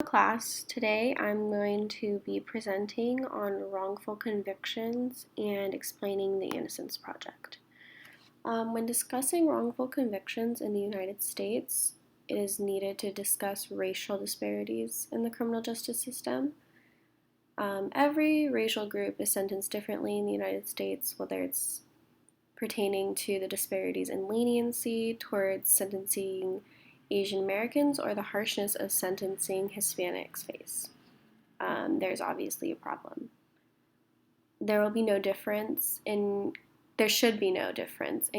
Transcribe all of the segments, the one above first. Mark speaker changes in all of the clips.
Speaker 1: Class, today I'm going to be presenting on wrongful convictions and explaining the Innocence Project. When discussing wrongful convictions in the United States, it is needed to discuss racial disparities in the criminal justice system. Every racial group is sentenced differently in the United States, whether it's pertaining to the disparities in leniency towards sentencing Asian Americans or the harshness of sentencing Hispanics face. There's obviously a problem. There should be no difference in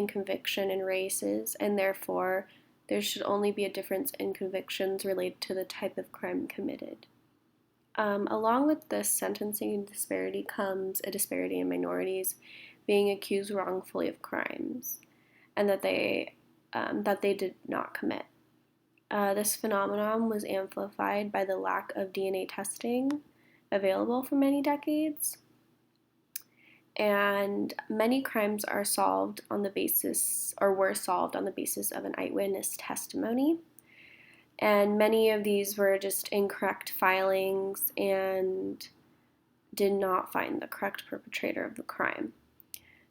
Speaker 1: conviction in races, and therefore there should only be a difference in convictions related to the type of crime committed. Along with this sentencing disparity comes a disparity in minorities being accused wrongfully of crimes and that they did not commit. This phenomenon was amplified by the lack of DNA testing available for many decades, and many crimes are solved on the basis, or were solved on the basis of an eyewitness testimony, and many of these were just incorrect filings and did not find the correct perpetrator of the crime.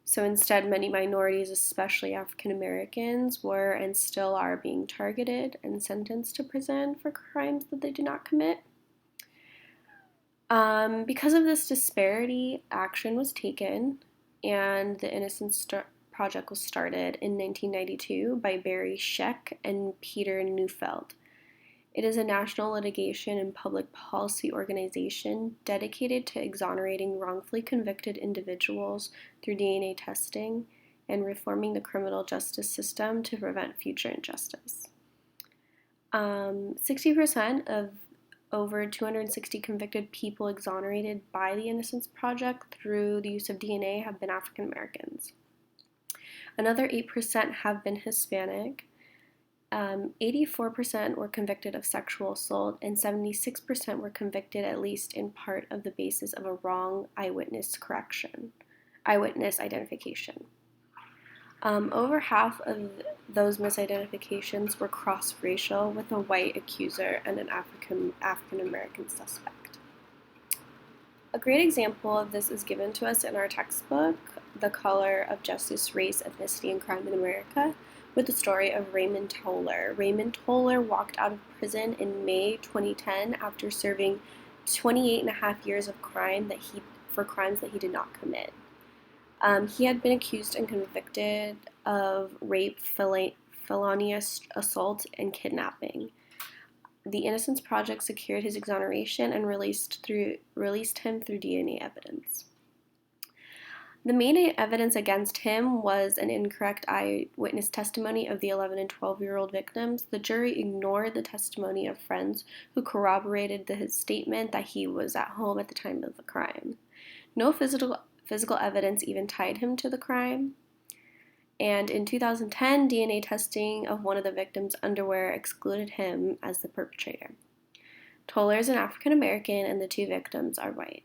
Speaker 1: So instead, many minorities, especially African Americans, were and still are being targeted and sentenced to prison for crimes that they did not commit. Because of this disparity, action was taken, and the Innocence Project was started in 1992 by Barry Scheck and Peter Neufeld. It is a national litigation and public policy organization dedicated to exonerating wrongfully convicted individuals through DNA testing and reforming the criminal justice system to prevent future injustice. 60% of over 260 convicted people exonerated by the Innocence Project through the use of DNA have been African Americans. Another 8% have been Hispanic. 84% were convicted of sexual assault, and 76% were convicted at least in part of the basis of a wrong eyewitness identification. Over half of those misidentifications were cross-racial, with a white accuser and an African American suspect. A great example of this is given to us in our textbook, The Color of Justice, Race, Ethnicity, and Crime in America, with the story of Raymond Toller. Raymond Toller walked out of prison in May 2010 after serving 28 and a half years of for crimes that he did not commit. He had been accused and convicted of rape, felonious assault, and kidnapping. The Innocence Project secured his exoneration and released him through DNA evidence. The main evidence against him was an incorrect eyewitness testimony of the 11 and 12-year-old victims. The jury ignored the testimony of friends who corroborated his statement that he was at home at the time of the crime. No physical evidence even tied him to the crime. And in 2010, DNA testing of one of the victims' underwear excluded him as the perpetrator. Toller is an African American, and the two victims are white.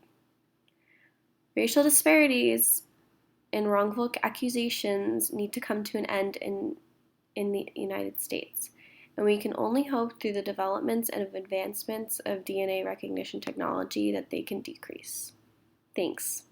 Speaker 1: Racial disparities and wrongful accusations need to come to an end in the United States, and we can only hope through the developments and advancements of DNA recognition technology that they can decrease. Thanks.